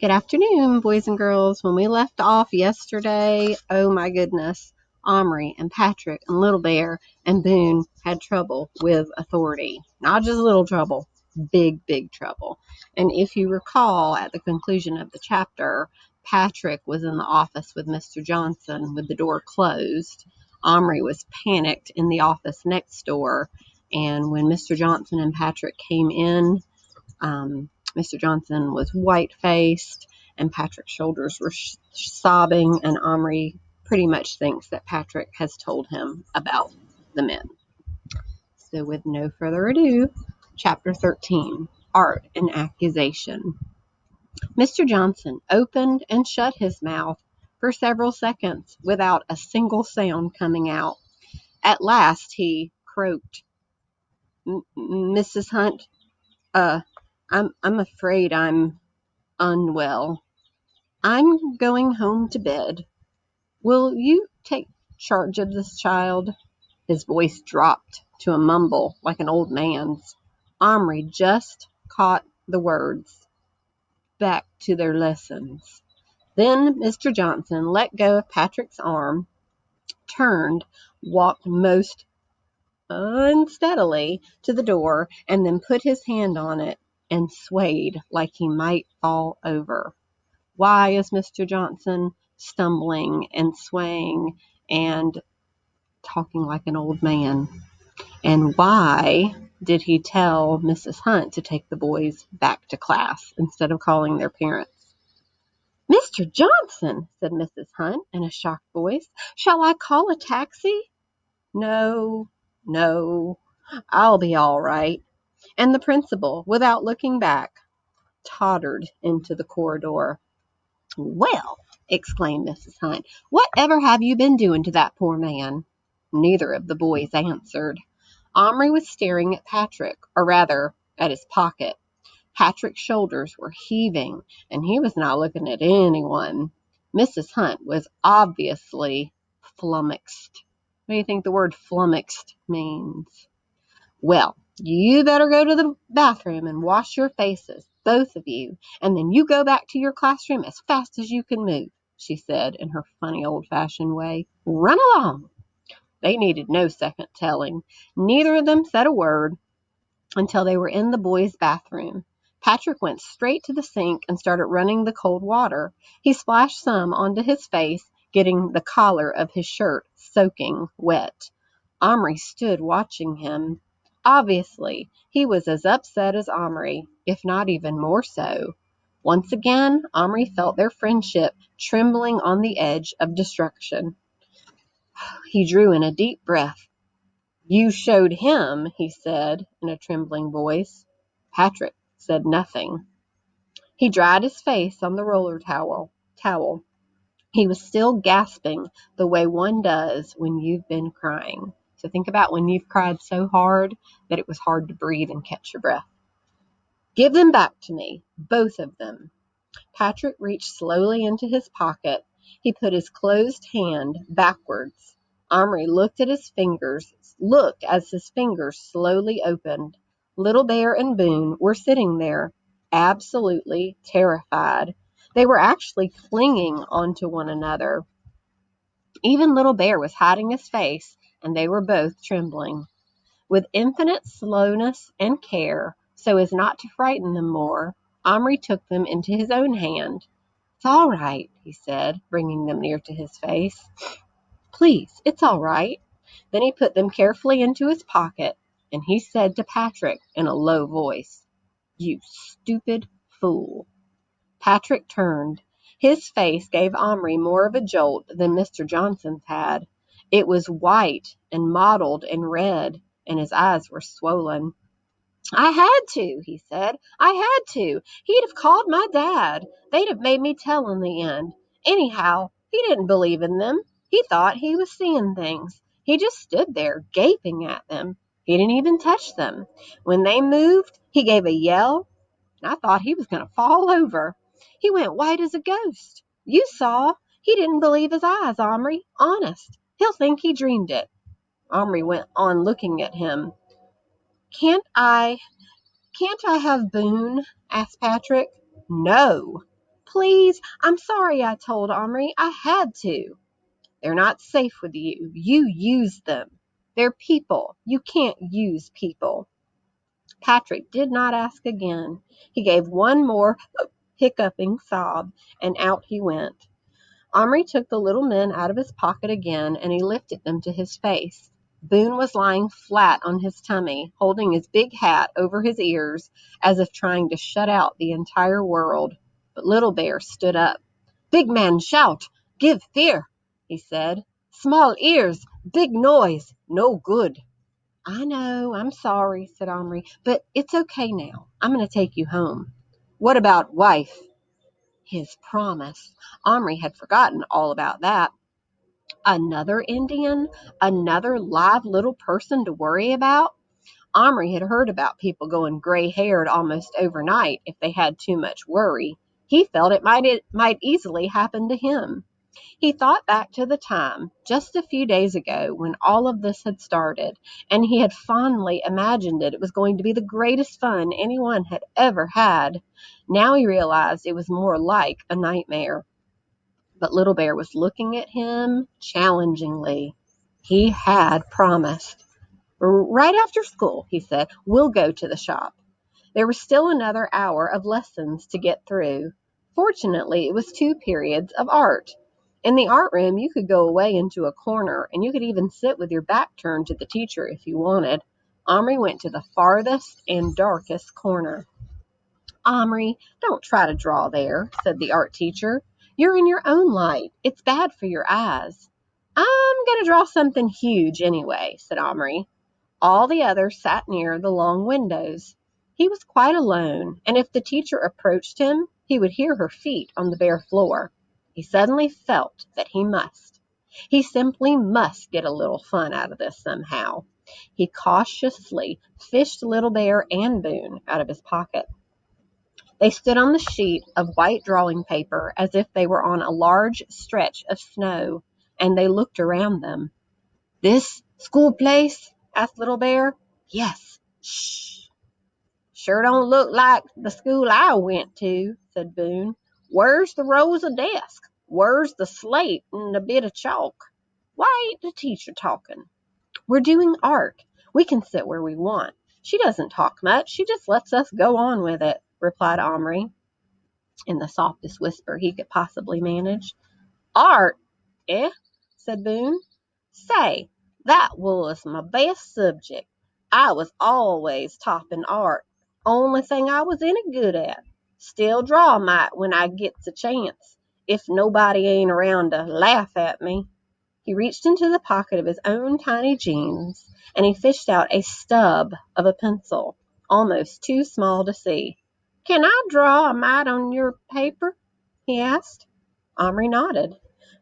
Good afternoon, boys and girls. When we left off yesterday, oh my goodness, Omri and Patrick and Little Bear and Boone had trouble with authority. Not just little trouble, big trouble. And if you recall, at the conclusion of the chapter, Patrick was in the office with Mr. Johnson with the door closed. Omri was panicked in the office next door. And when Mr. Johnson and Patrick came in, Mr. Johnson was white-faced, and Patrick's shoulders were sobbing, and Omri pretty much thinks that Patrick has told him about the men. So with no further ado, Chapter 13, Art and Accusation. Mr. Johnson opened and shut his mouth for several seconds without a single sound coming out. At last he croaked, "Mrs. Hunt, I'm afraid I'm unwell. I'm going home to bed. Will you take charge of this child?" His voice dropped to a mumble like an old man's. Omri just caught the words, "back to their lessons." Then Mr. Johnson let go of Patrick's arm, turned, walked most unsteadily to the door, and then put his hand on it and swayed like he might fall over. Why is Mr. Johnson stumbling and swaying and talking like an old man? And why did he tell Mrs. Hunt to take the boys back to class instead of calling their parents? "Mr. Johnson," said Mrs. Hunt in a shocked voice, "shall I call a taxi?" No, I'll be all right." And the principal, without looking back, tottered into the corridor. "Well," exclaimed Mrs. Hunt, "whatever have you been doing to that poor man?" Neither of the boys answered. Omri was staring at Patrick, or rather, at his pocket. Patrick's shoulders were heaving, and he was not looking at anyone. Mrs. Hunt was obviously flummoxed. What do you think the word flummoxed means? "Well, you better go to the bathroom and wash your faces, both of you, and then you go back to your classroom as fast as you can move," she said in her funny old-fashioned way. "Run along." They needed no second telling. Neither of them said a word until they were in the boys' bathroom. Patrick went straight to the sink and started running the cold water. He splashed some onto his face, getting the collar of his shirt soaking wet. Omri stood watching him. Obviously, he was as upset as Omri, if not even more so. Once again, Omri felt their friendship trembling on the edge of destruction. He drew in a deep breath. "You showed him," he said in a trembling voice. Patrick said nothing. He dried his face on the roller towel. He was still gasping the way one does when you've been crying. So think about when you've cried so hard that it was hard to breathe and catch your breath. "Give them back to me, both of them." Patrick reached slowly into his pocket. He put his closed hand backwards. Omri looked as his fingers slowly opened. Little Bear and Boone were sitting there, absolutely terrified. They were actually clinging onto one another. Even Little Bear was hiding his face, and they were both trembling. With infinite slowness and care, so as not to frighten them more, Omri took them into his own hand. "It's all right," he said, bringing them near to his face. "Please, it's all right." Then he put them carefully into his pocket, and he said to Patrick in a low voice, "You stupid fool." Patrick turned. His face gave Omri more of a jolt than Mr. Johnson's had. It was white and mottled in red, and his eyes were swollen. "I had to," he said. "I had to. He'd have called my dad. They'd have made me tell in the end. Anyhow, he didn't believe in them. He thought he was seeing things. He just stood there, gaping at them. He didn't even touch them. When they moved, he gave a yell. I thought he was going to fall over. He went white as a ghost. You saw. He didn't believe his eyes, Omri. Honest. He'll think he dreamed it." Omri went on looking at him. Can't I have Boone?" asked Patrick. "No. please, I'm sorry, I told Omri. I had to. They're not safe with you. You use them. They're people. You can't use people. Patrick did not ask again. He gave one more hiccuping sob, and out he went. Omri took the little men out of his pocket again, and he lifted them to his face. Boone was lying flat on his tummy, holding his big hat over his ears, as if trying to shut out the entire world. But Little Bear stood up. "Big man shout! Give fear!" he said. "Small ears! Big noise! No good!" "I know, I'm sorry," said Omri, "but it's okay now. I'm going to take you home." "What about wife?" His promise. Omri had forgotten all about that. Another Indian? Another live little person to worry about? Omri had heard about people going gray-haired almost overnight if they had too much worry. He felt it might easily happen to him. He thought back to the time, just a few days ago, when all of this had started, and he had fondly imagined it was going to be the greatest fun anyone had ever had. Now he realized it was more like a nightmare. But Little Bear was looking at him challengingly. He had promised. "Right after school," he said, "we'll go to the shop." There was still another hour of lessons to get through. Fortunately, it was 2 periods of art. In the art room, you could go away into a corner, and you could even sit with your back turned to the teacher if you wanted. Omri went to the farthest and darkest corner. "Omri, don't try to draw there," said the art teacher. "You're in your own light. It's bad for your eyes." "I'm going to draw something huge anyway," said Omri. All the others sat near the long windows. He was quite alone, and if the teacher approached him, he would hear her feet on the bare floor. He suddenly felt that he must. He simply must get a little fun out of this somehow. He cautiously fished Little Bear and Boone out of his pocket. They stood on the sheet of white drawing paper as if they were on a large stretch of snow, and they looked around them. "This school place?" asked Little Bear. "Yes." "Shh." "Sure don't look like the school I went to," said Boone. "Where's the rows of desks? Where's the slate and a bit of chalk? Why ain't the teacher talking?" "We're doing art. We can sit where we want. She doesn't talk much. She just lets us go on with it," replied Omri, in the softest whisper he could possibly manage. "Art, eh?" said Boone. "Say, that was my best subject. I was always top in art. Only thing I was any good at. Still draw mite when I gets a chance, if nobody ain't around to laugh at me." He reached into the pocket of his own tiny jeans, and he fished out a stub of a pencil, almost too small to see. "Can I draw a mite on your paper?" he asked. Omri nodded.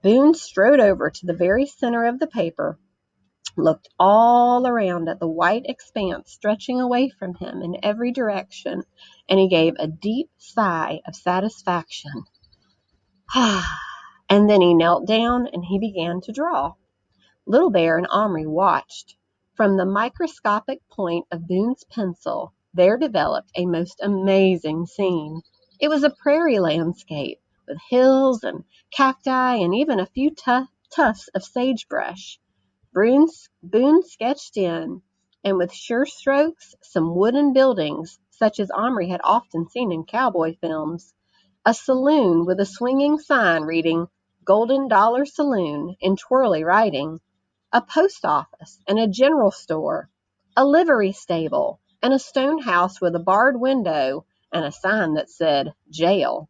Boone strode over to the very center of the paper, looked all around at the white expanse stretching away from him in every direction, and he gave a deep sigh of satisfaction. And then he knelt down and he began to draw. Little Bear and Omri watched. From the microscopic point of Boone's pencil, there developed a most amazing scene. It was a prairie landscape, with hills and cacti and even a few tufts of sagebrush. Boone sketched in, and with sure strokes, some wooden buildings, such as Omri had often seen in cowboy films. A saloon with a swinging sign reading "Golden Dollar Saloon" in twirly writing. A post office and a general store. A livery stable and a stone house with a barred window and a sign that said "Jail."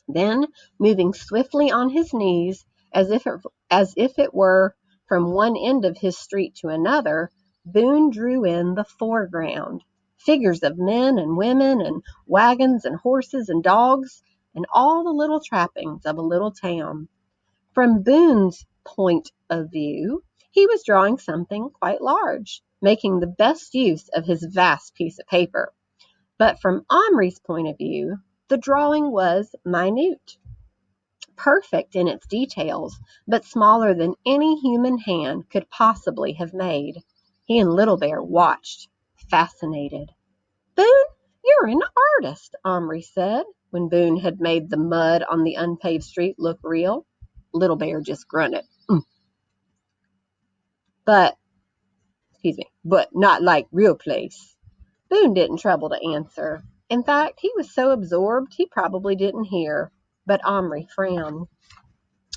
Then, moving swiftly on his knees, as if it were from one end of his street to another, Boone drew in the foreground. Figures of men and women and wagons and horses and dogs and all the little trappings of a little town. From Boone's point of view, he was drawing something quite large, making the best use of his vast piece of paper. But from Omri's point of view, the drawing was minute, perfect in its details, but smaller than any human hand could possibly have made. He and Little Bear watched, fascinated. "Boone, you're an artist," Omri said. when Boone had made the mud on the unpaved street look real. Little Bear just grunted. But, but not like real place. Boone didn't trouble to answer. In fact, he was so absorbed he probably didn't hear. But Omri frowned.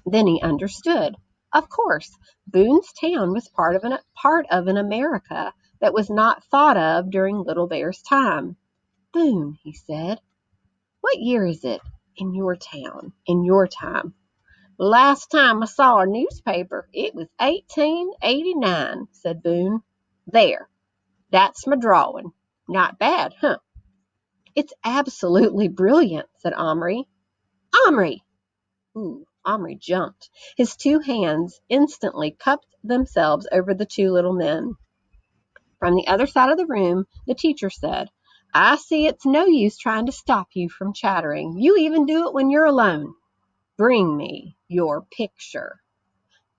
Then he understood. Of course, Boone's town was part of an America that was not thought of during Little Bear's time. Boone, he said, what year is it in your town, in your time? Last time I saw a newspaper, it was 1889, said Boone. There, that's my drawing. Not bad, huh? It's absolutely brilliant, said Omri. Omri! Ooh, Omri jumped. His two hands instantly cupped themselves over the two little men. From the other side of the room, the teacher said, I see it's no use trying to stop you from chattering. You even do it when you're alone. Bring me your picture.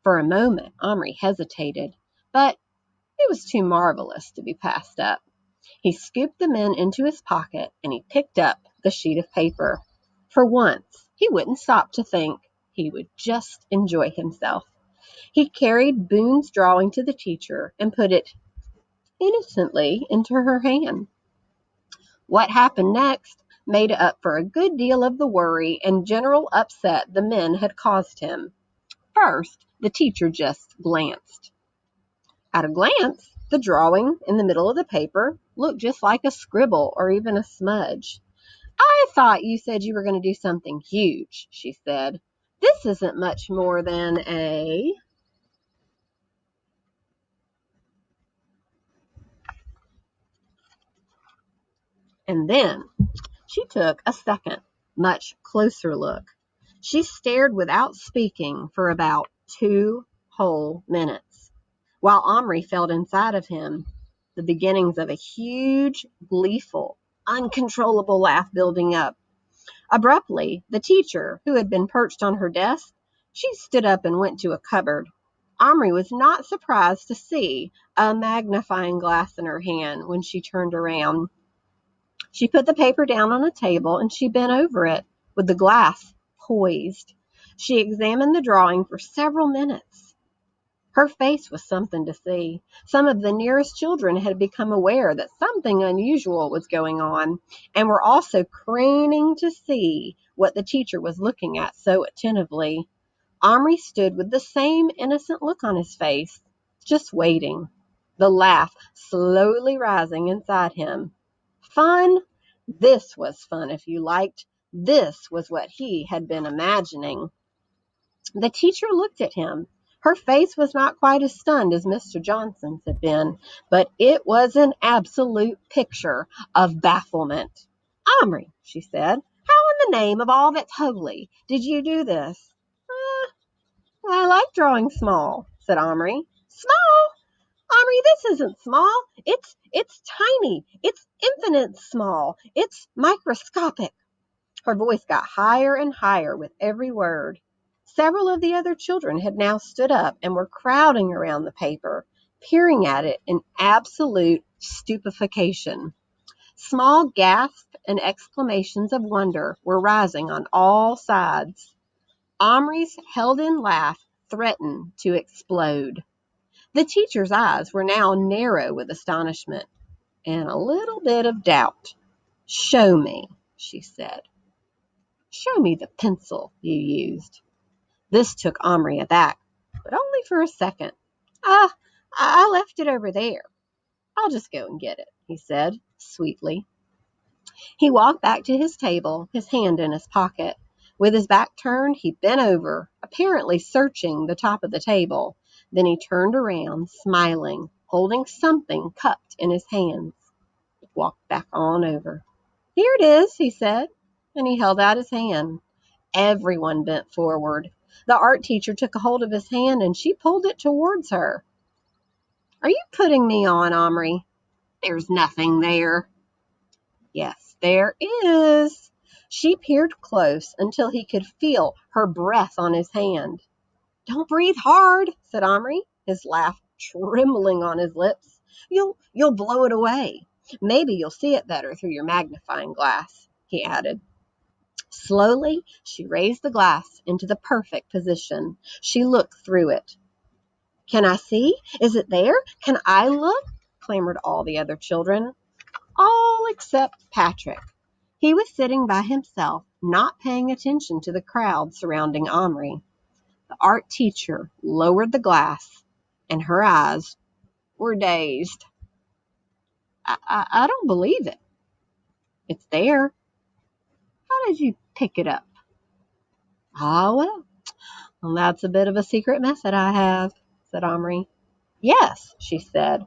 For a moment, Omri hesitated, but it was too marvelous to be passed up. He scooped them into his pocket, and he picked up the sheet of paper. For once, he wouldn't stop to think. He would just enjoy himself. He carried Boone's drawing to the teacher and put it innocently into her hand. What happened next made up for a good deal of the worry and general upset the men had caused him. First, the teacher just glanced. At a glance, the drawing in the middle of the paper looked just like a scribble or even a smudge. I thought you said you were going to do something huge, she said. This isn't much more than a... And then she took a second, much closer look. She stared without speaking for about 2 whole minutes, while Omri felt inside of him the beginnings of a huge, gleeful, uncontrollable laugh building up. Abruptly, the teacher, who had been perched on her desk, she stood up and went to a cupboard. Omri was not surprised to see a magnifying glass in her hand when she turned around. She put the paper down on a table and she bent over it, with the glass poised. She examined the drawing for several minutes. Her face was something to see. Some of the nearest children had become aware that something unusual was going on and were also craning to see what the teacher was looking at so attentively. Omri stood with the same innocent look on his face, just waiting, the laugh slowly rising inside him. Fun? This was fun, if you liked. This was what he had been imagining. The teacher looked at him. Her face was not quite as stunned as Mr. Johnson's had been, but it was an absolute picture of bafflement. Omri, she said, how in the name of all that's holy did you do this? I like drawing small, said Omri. Small? Omri, this isn't small. It's tiny. It's infinite small. It's microscopic. Her voice got higher and higher with every word. Several of the other children had now stood up and were crowding around the paper, peering at it in absolute stupefaction. Small gasps and exclamations of wonder were rising on all sides. Omri's held-in laugh threatened to explode. The teacher's eyes were now narrow with astonishment and a little bit of doubt. Show me, she said. Show me the pencil you used. This took Omri aback, but only for a second. I left it over there. I'll just go and get it, he said sweetly. He walked back to his table, his hand in his pocket. With his back turned, he bent over, apparently searching the top of the table. Then he turned around, smiling, holding something cupped in his hands. He walked back on over. Here it is, he said, and he held out his hand. Everyone bent forward. The art teacher took a hold of his hand and she pulled it towards her. Are you putting me on, Omri? There's nothing there. Yes, there is. She peered close until he could feel her breath on his hand. Don't breathe hard, said Omri, his laugh trembling on his lips. You'll blow it away. Maybe you'll see it better through your magnifying glass, he added. Slowly, she raised the glass into the perfect position. She looked through it. Can I see? Is it there? Can I look? Clamored all the other children, all except Patrick. He was sitting by himself, not paying attention to the crowd surrounding Omri. The art teacher lowered the glass, and her eyes were dazed. I don't believe it. It's there. How did you pick it up? Ah, well, that's a bit of a secret method I have, said Omri. Yes, she said.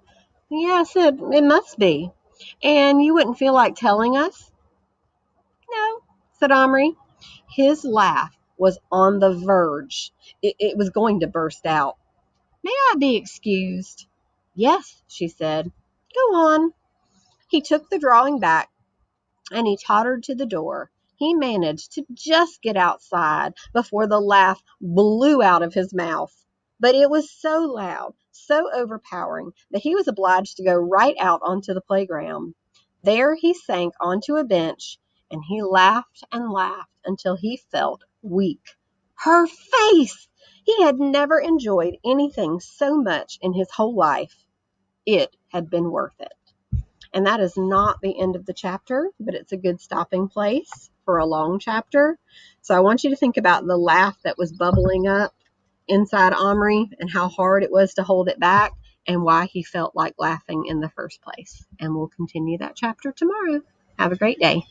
Yes, it must be. And you wouldn't feel like telling us? No, said Omri. His laugh was on the verge. It was going to burst out. May I be excused? Yes, she said. Go on. He took the drawing back and he tottered to the door. He managed to just get outside before the laugh blew out of his mouth. But it was so loud, so overpowering, that he was obliged to go right out onto the playground. There he sank onto a bench and he laughed and laughed until he felt weak. Her face! He had never enjoyed anything so much in his whole life. It had been worth it. And that is not the end of the chapter, but it's a good stopping place for a long chapter. So I want you to think about the laugh that was bubbling up inside Omri and how hard it was to hold it back and why he felt like laughing in the first place. And we'll continue that chapter tomorrow. Have a great day.